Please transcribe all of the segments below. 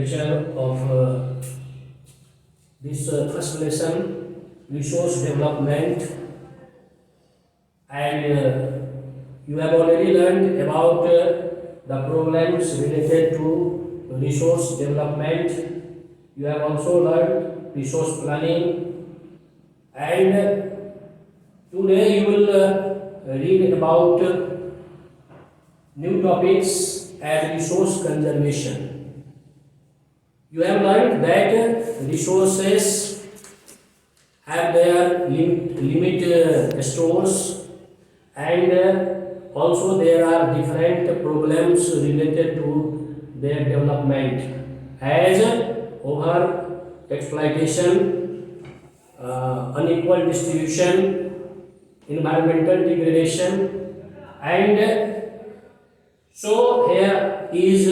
lecture of this first lesson, resource development, and you have already learned about the problems related to resource development. You have also learned resource planning, and today you will read about new topics as resource conservation. You have learned that resources have their limit stores, and also there are different problems related to their development as over exploitation, unequal distribution, environmental degradation, and so here is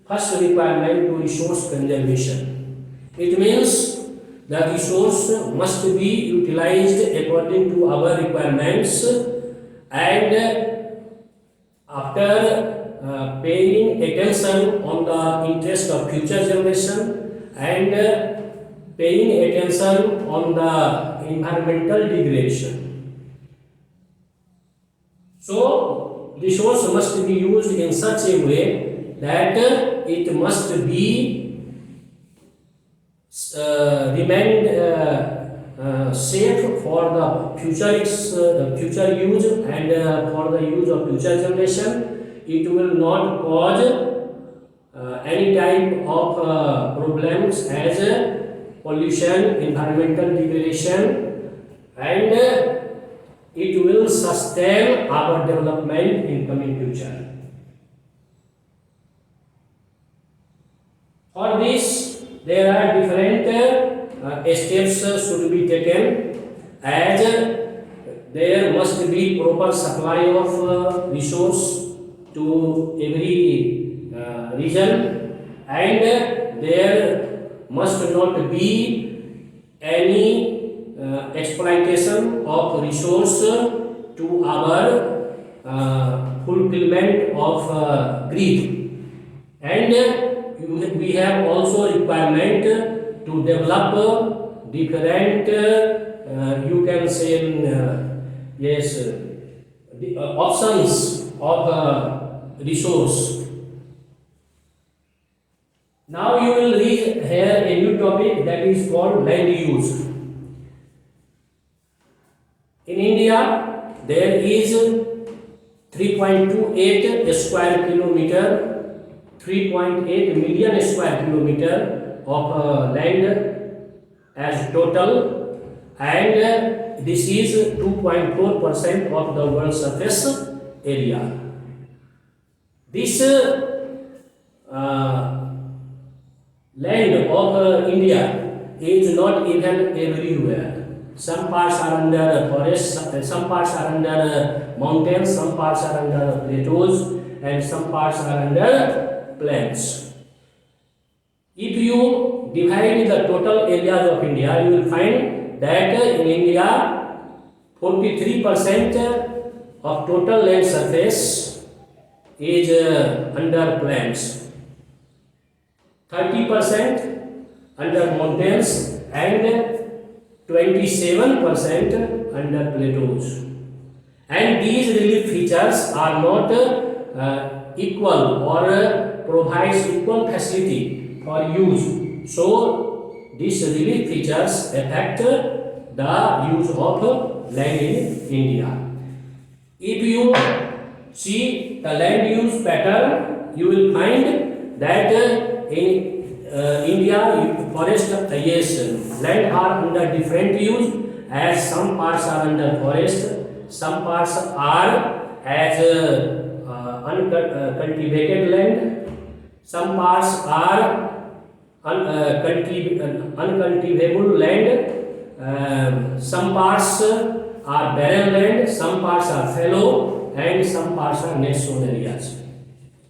first requirement to resource conservation. It means the resource must be utilized according to our requirements, and after paying attention on the interest of future generation and paying attention on the environmental degradation. So resource must be used in such a way that it must be remain safe for the future use and for the use of future generation. It will not cause any type of problems as pollution, environmental degradation, and it will sustain our development in coming future. For this, there are different steps should be taken, as there must be proper supply of resource to every region, and there must not be any exploitation of resource to our fulfillment of greed, and we have also requirement to develop different you can say the options of resource. Now you will read here a new topic that is called land use. In India there is 3.28 square kilometer 3.8 million square kilometer of land as total, and this is 2.4% of the world surface area. This land of India is not even everywhere. Some parts are under forests, some parts are under mountains, some parts are under plateaus, and some parts are under plains. If you divide the total areas of India, you will find that in India 43% of total land surface is under plains, 30% under mountains, and 27% under plateaus. And these relief features are not equal or provides equal facility for use. So these relief features affect the use of land in India. If you see the land use pattern, you will find that in India forest land are under different use, as some parts are under forest, some parts are as uncultivated land, some parts are uncultivable land, some parts are barren land, some parts are fallow, and some parts are net sown areas.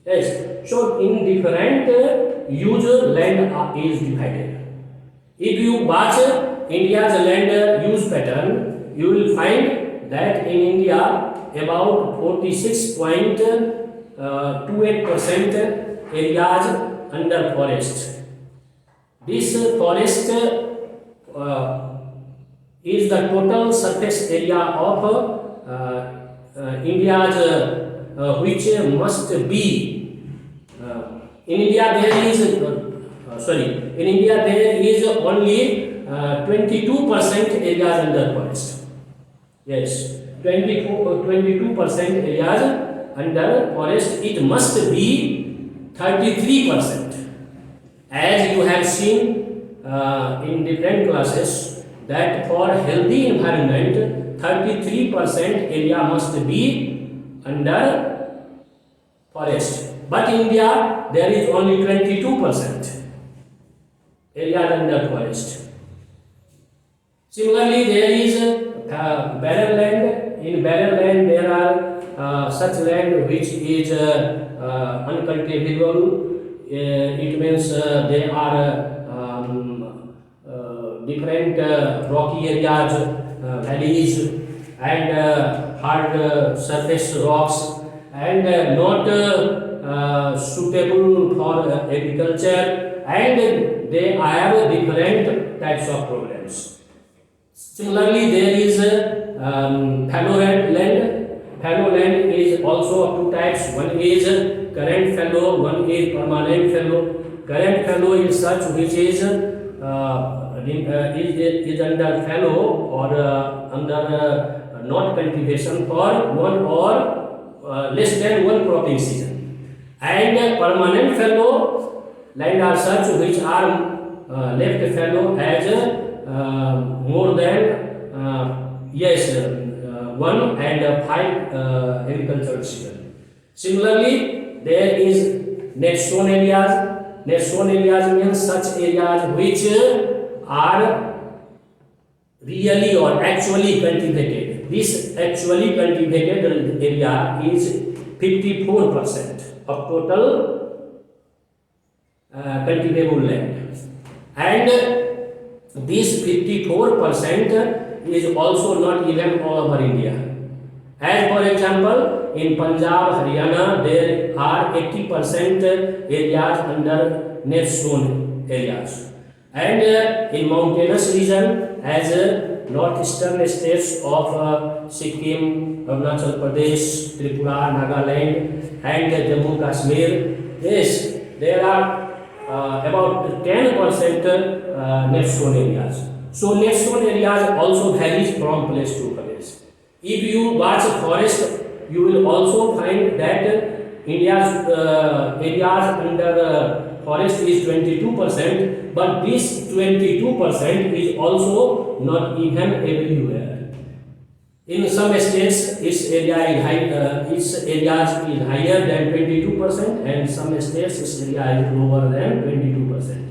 Yes, so in different use land is divided. If you watch India's land use pattern, you will find that in India about 46.28% areas under forest. This forest is the total surface area of India's which must be in India there is only 22% areas under forest. Yes, 22% areas under forest. It must be 33%. As you have seen in different classes, that for healthy environment, 33% area must be under forest. But in India, there is only 22% area under forest. Similarly, there is barren land. In barren land, there are such land which is uncultivable. It means they are different rocky areas, valleys, and hard surface rocks, and not suitable for agriculture, and they have different types of problems. Similarly, there is fallow land. Fallow land is also of two types. One is current fallow, one is permanent fallow. Current fallow is such which is under fallow or under not cultivation for one or less than one cropping season. And permanent fallow land are such which are left fallow as more than one and five agricultural season. Similarly, there is net sown areas. Net sown areas means such areas which are really or actually cultivated. This actually cultivated area is 54% of total cultivable land. And this 54% is also not even all over India. As for example, in Punjab, Haryana, there are 80% areas under net sown areas. And in mountainous region, as northeastern states of Sikkim, Arunachal Pradesh, Tripura, Nagaland, and Jammu Kashmir, yes, there are about 10% net sown areas. So net sown areas also varies from place to place. If you watch forest, you will also find that India's areas under forest is 22%, but this 22% is also not even everywhere. In some states, its areas is higher than 22%, and some states its area is lower than 22%.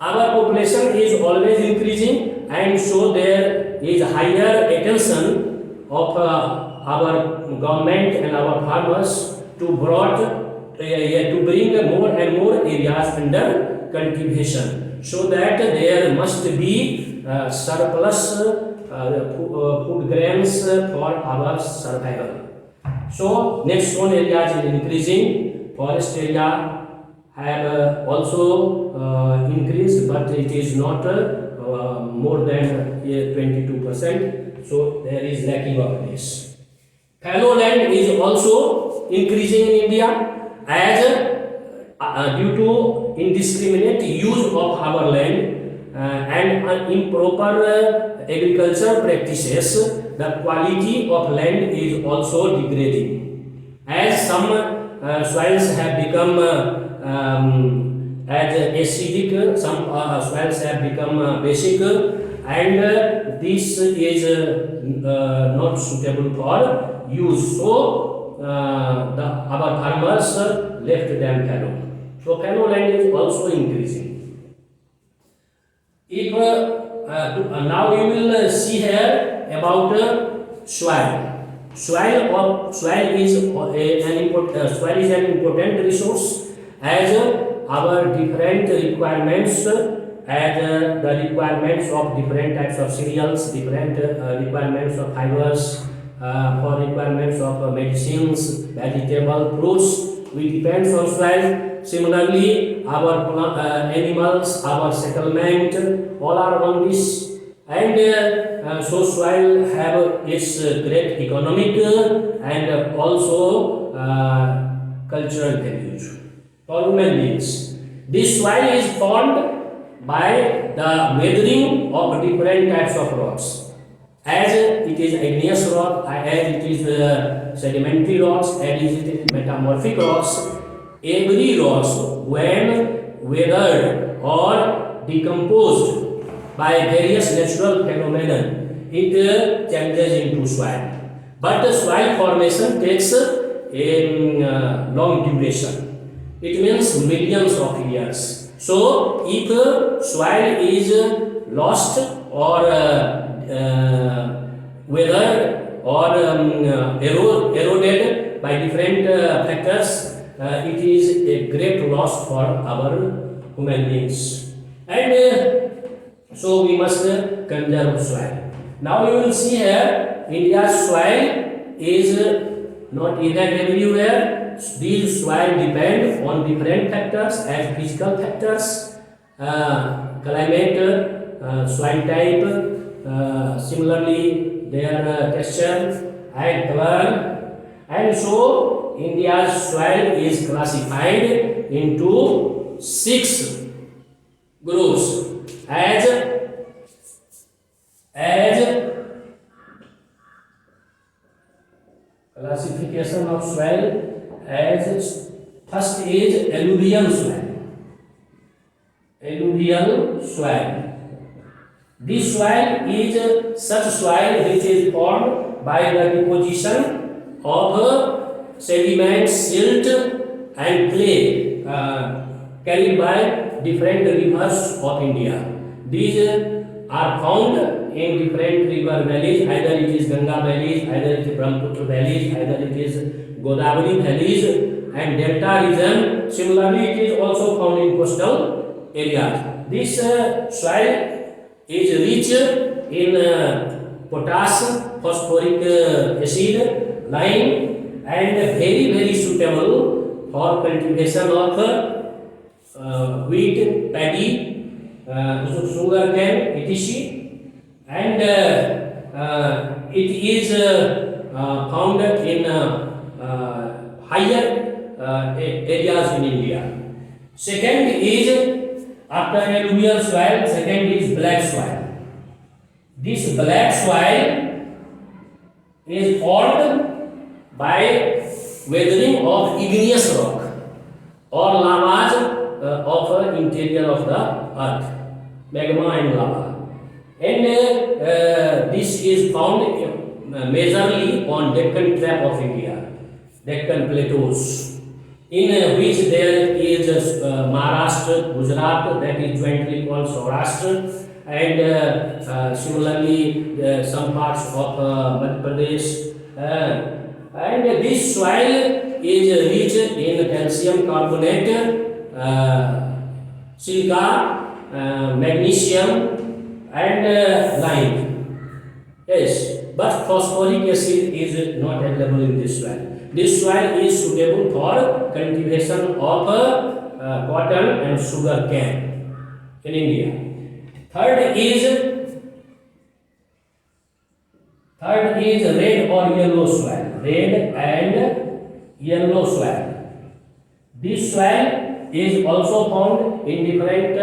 Our population is always increasing, and so there is higher attention of our government and our farmers to bring more and more areas under cultivation, so that there must be surplus food grains for our survival. So net sown areas is increasing, forest area have also increased, but it is not more than 22%. So there is lacking of this. Fallow land is also increasing in India as due to indiscriminate use of our land and improper agricultural practices. The quality of land is also degrading, as some soils have become as acidic, some soils have become basic, and this is not suitable for use. So our farmers left them fallow. So fallow land is also increasing. If now you will see here about soil. Soil is an important resource, as our different requirements, as the requirements of different types of cereals, different requirements of fibers, for requirements of medicines, vegetable, fruits, we depend on soil. Similarly, our animals, our settlement, all are on this. And so soil have its great economic and also cultural values for human beings. This soil is formed by the weathering of different types of rocks. As it is igneous rock, as it is sedimentary rocks, as it is metamorphic rocks, every rocks when weathered or decomposed by various natural phenomena, it changes into soil. But the soil formation takes a long duration. It means millions of years. So, if soil is lost or weathered or eroded by different factors, it is a great loss for our human beings. And so we must conserve soil. Now you will see here, India's soil is not even everywhere. These soil depend on different factors as physical factors, climate, soil type, similarly their texture and color. And so India's soil is classified into 6 groups as classification of soil. As first is alluvial soil. Alluvial soil. This soil is such soil which is formed by the deposition of sediment, silt and clay carried by different rivers of India. These are found in different river valleys, either it is Ganga valleys, either it is Brahmaputra valleys, either it is Godavari valleys and delta region. Similarly, it is also found in coastal areas. This soil is rich in potassium, phosphoric acid, lime, and very suitable for cultivation of wheat, paddy, sugar cane, etc. And it is found in higher areas in India. Second is, after alluvial soil, second is black soil. This black soil is formed by weathering of igneous rock or lavas of interior of the earth, magma and lava. And this is found majorly on Deccan Trap of India, Deccan plateaus, in which there is Maharashtra, Gujarat, that is jointly called Saurashtra, and similarly some parts of Madhya Pradesh. And this soil is rich in calcium carbonate, silica, magnesium, and lime. Yes, but phosphoric acid is not available in this soil. This soil is suitable for cultivation of cotton and sugar cane in India. Third is red or yellow soil. Red and yellow soil. This soil is also found in different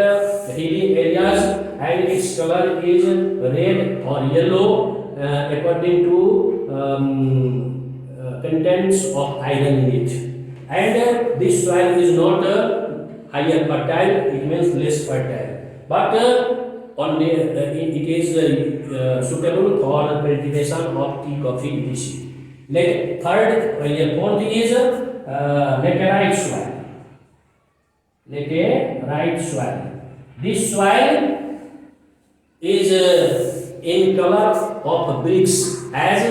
hilly areas, and its color is red or yellow according to contents of iron in it. And this soil is not higher fertile, it means less fertile, but it is suitable for cultivation of tea, coffee, etc. Fourth is laterite soil. Laterite soil. This soil is in color of bricks, as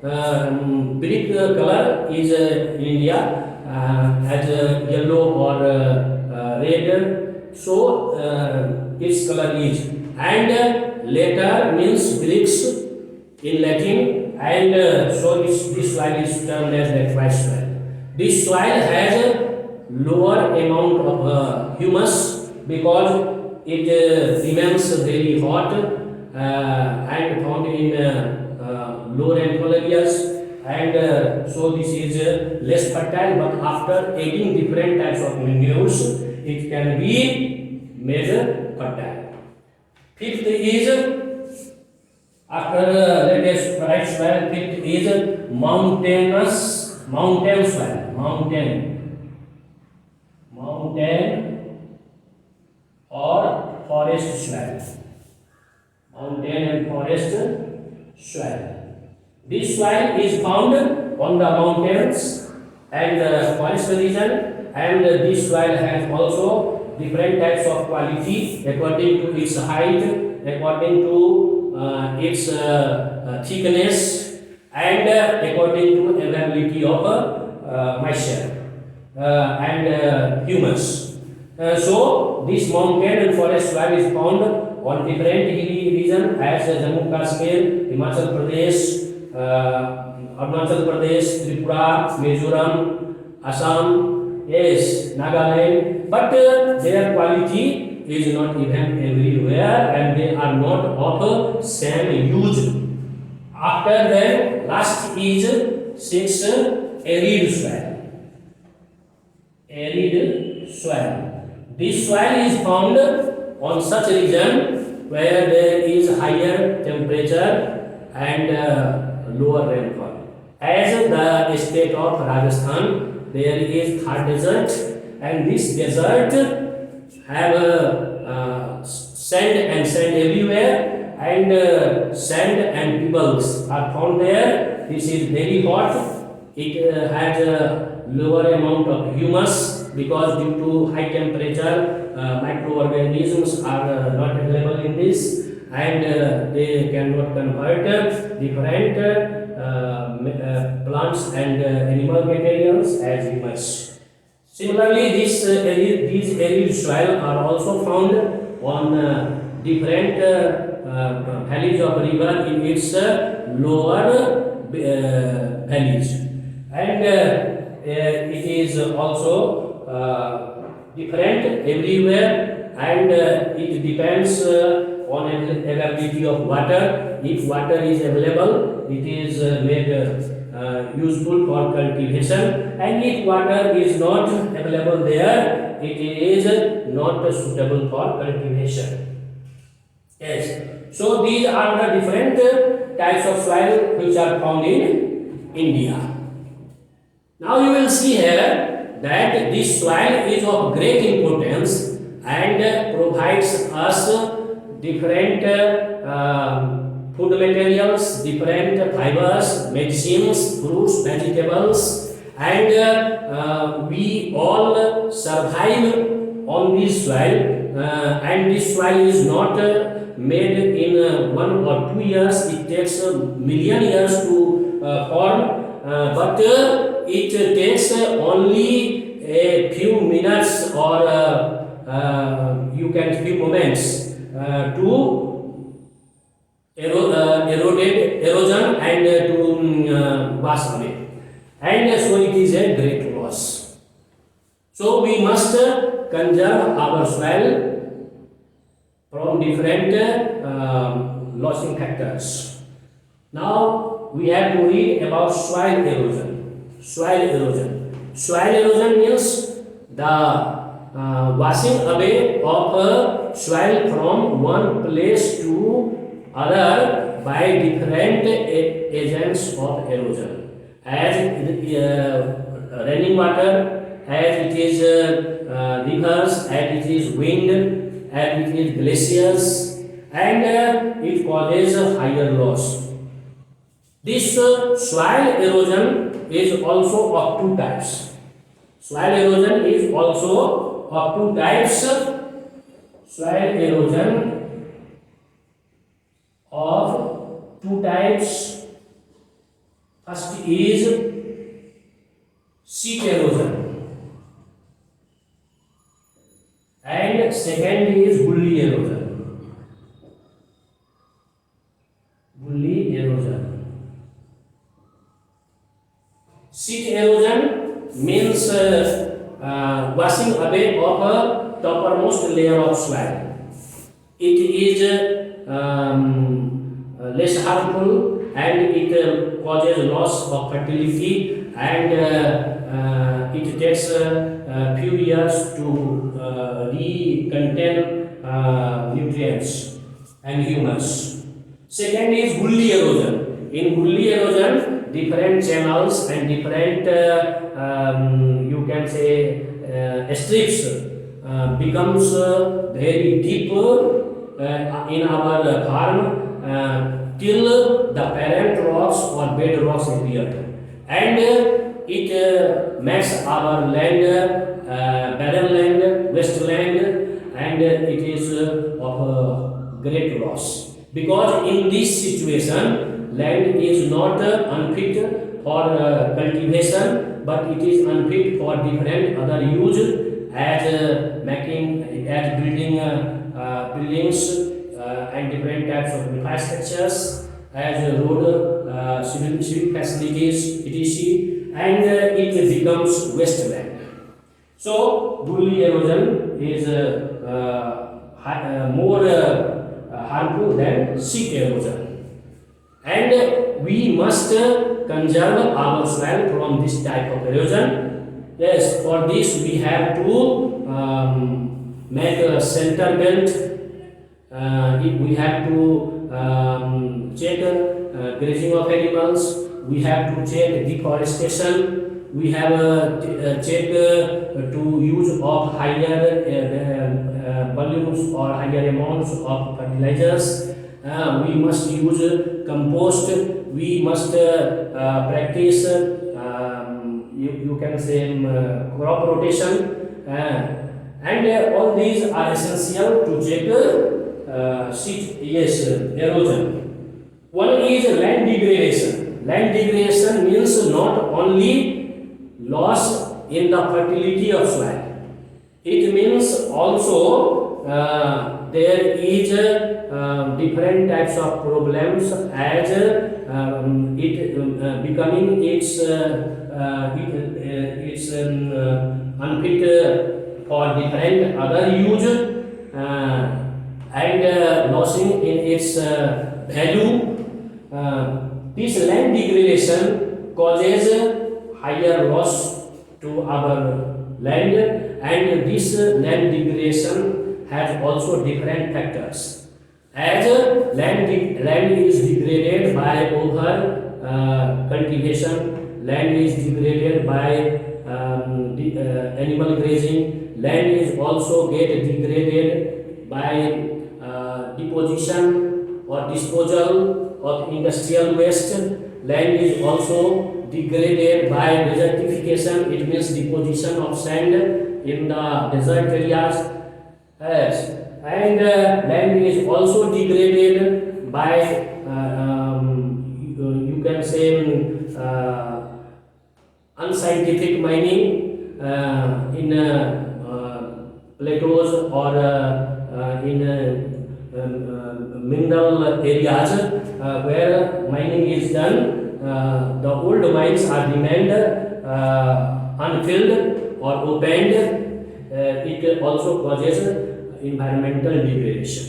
brick color is in India as yellow or red, so its color is. And later means bricks in Latin, and so this soil is termed as laterite soil. This soil has lower amount of humus because it remains very hot and found in low rainfall areas, and so this is less fertile, but after adding different types of manures it can be made fertile. Fifth is after let us write soil. Fifth is mountain soil, mountain or forest soil, mountain and forest soil. This soil is found on the mountains and the forest region, and this soil has also different types of quality according to its height, according to its thickness, and according to availability of moisture and humus. So this mountain and forest soil is found on different hilly region as Jammu Kashmir, Himachal Pradesh, Arunachal Pradesh, Tripura, Mizoram, Assam, yes, Nagaland, but their quality is not even everywhere, and they are not of same use. After that, last is six arid soil. Arid soil. This soil is found on such region where there is higher temperature and lower rainfall. As the state of Rajasthan, there is Thar desert, and this desert have sand everywhere, and sand and pebbles are found there. This is very hot. It has a lower amount of humus because due to high temperature, microorganisms are not available in this, and they cannot convert different plants and animal materials as humus. Similarly, these arid soil are also found on different valleys of river in its lower valleys, and it is also different everywhere, and it depends on availability of water. If water is available, it is made useful for cultivation, and if water is not available there, it is not suitable for cultivation. Yes, so these are the different types of soil which are found in India. Now you will see here that this soil is of great importance and provides us different food materials, different fibers, medicines, fruits, vegetables, and we all survive on this soil, and this soil is not made in 1 or 2 years. It takes a million years to form, but it takes only a few minutes or you can few moments to erosion and to wash away, and so it is a great loss. So we must conserve our soil from different losing factors. Now we have to read about soil erosion. Soil erosion. Soil erosion means the washing away of soil from one place to other by different agents of erosion, as raining water, as it is rivers, as it is wind, as it is glaciers, and it causes a higher loss. This soil erosion is also of two types. Soil erosion is also of two types. Soil erosion of two types. First is sheet erosion, and second is gully erosion. Gully erosion. Sheet erosion means washing away of a toppermost layer of soil. It is less harmful, and it causes loss of fertility, and it takes a few years to recontain nutrients and humus. Second is woolly erosion. In woolly erosion, different channels and different you can say strips becomes very deep in our farm till the parent rocks or bed rocks appear, and it makes our land barren land, wasteland, and it is of great loss, because in this situation land is not unfit for cultivation, but it is unfit for different other use, as making, as building buildings and different types of infrastructures, as road, civic facilities, etc., and it becomes wasteland. So woolly erosion is more harmful than sheet erosion, and we must conserve our soil from this type of erosion. Yes, for this we have to make a center belt. We have to check grazing of animals. We have to check deforestation. We have check to use of higher volumes or higher amounts of fertilizers. We must use compost. We must practice you can say crop rotation, and all these are essential to check erosion. One is land degradation. Land degradation means not only loss in the fertility of soil, it means also there is different types of problems, as it becoming its unfit for different other use, and losing in its value. This land degradation causes higher loss to our land, and this land degradation has also different factors. As land is degraded by over cultivation, land is degraded by animal grazing, land is also get degraded by deposition or disposal of industrial waste. Land is also degraded by desertification, it means deposition of sand in the desert areas. Yes. And land is also degraded by you can say unscientific mining in plateaus or in mineral areas where mining is done. The old mines are remained unfilled or opened. It also causes environmental degradation,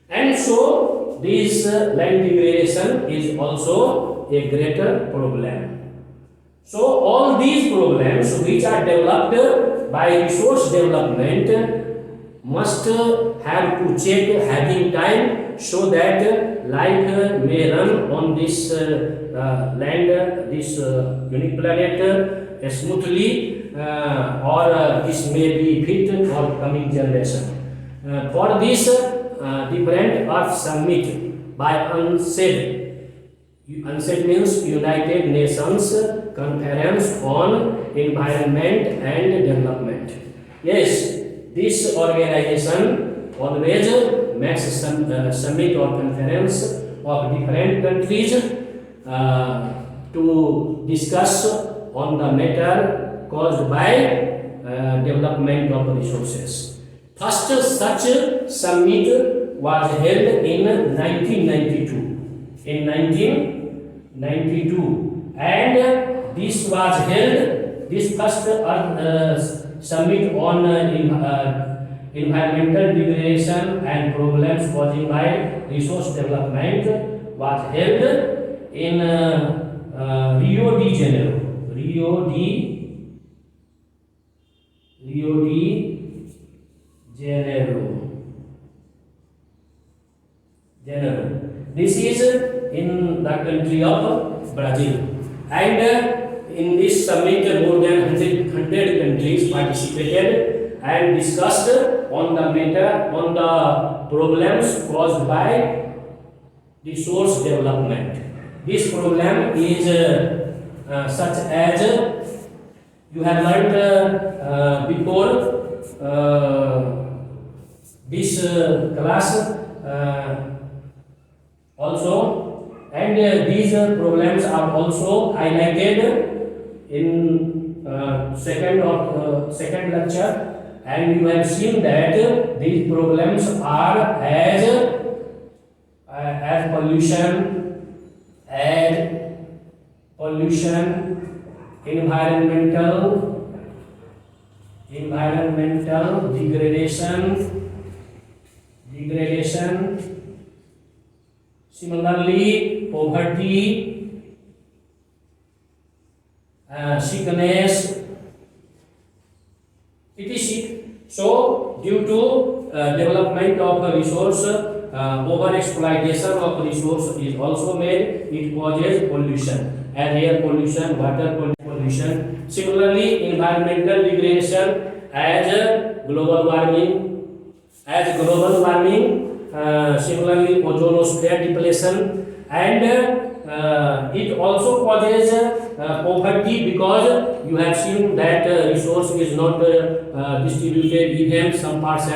and so this land degradation is also a greater problem. So all these problems which are developed by resource development must have to check having time, so that life may run on this land, this unique planet smoothly, or this may be fit for coming generation. For this, different Earth Summit by UNCED. UNCED means United Nations Conference on Environment and Development. Yes, this organization always makes some summit or conference of different countries to discuss on the matter caused by development of resources. First such summit was held in 1992. In 1992, and this was held. This first summit on environmental degradation and problems caused by resource development was held in Rio de Janeiro. Rio de Janeiro. This is in the country of Brazil, and in this summit more than 100 countries participated and discussed on the problems caused by resource development. This problem is such as you have learned before this class also, and these problems are also highlighted in second lecture, and you have seen that these problems are as pollution, environmental degradation, similarly poverty, sickness, etc. So, due to development of resource, over exploitation of resource is also made. It causes pollution, air pollution, water pollution. Similarly, environmental degradation as global warming, similarly ozonosphere depletion, and it also causes poverty, because you have seen that resource is not distributed even. Some parts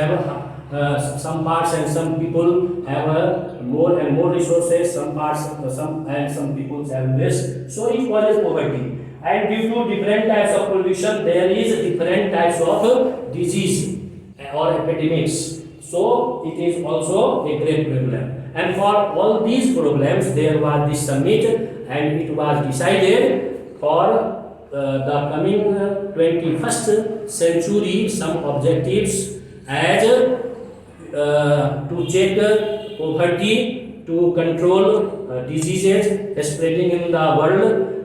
and some people have more and more resources, some people have less, so it causes poverty. And due to different types of pollution, there is different types of disease or epidemics, so it is also a great problem. And for all these problems there was this summit, and it was decided for the coming 21st century some objectives as to check poverty, to control diseases spreading in the world,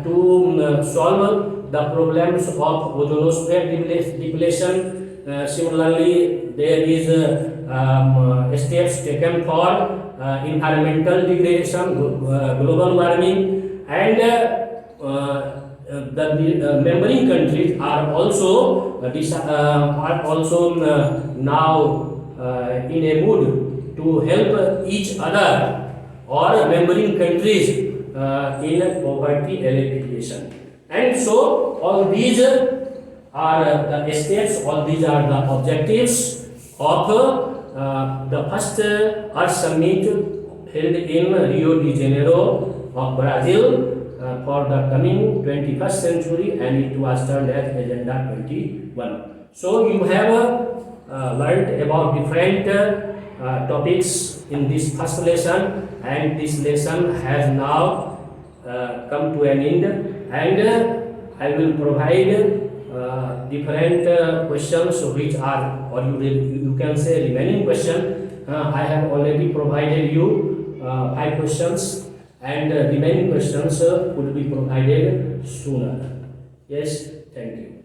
to solve the problems of ozonosphere depletion. Similarly, there is steps taken for environmental degradation, global warming, and the membering countries are also now in a mood to help each other or membering countries in poverty eradication. And so all these are the steps, all these are the objectives of the first Earth Summit held in Rio de Janeiro of Brazil for the coming 21st century, and it was termed as Agenda 21. So you have learned about different topics in this first lesson, and this lesson has now come to an end, and I will provide different questions which are, or you can say remaining question. I have already provided you 5 questions, and remaining questions will be provided sooner. Yes, thank you.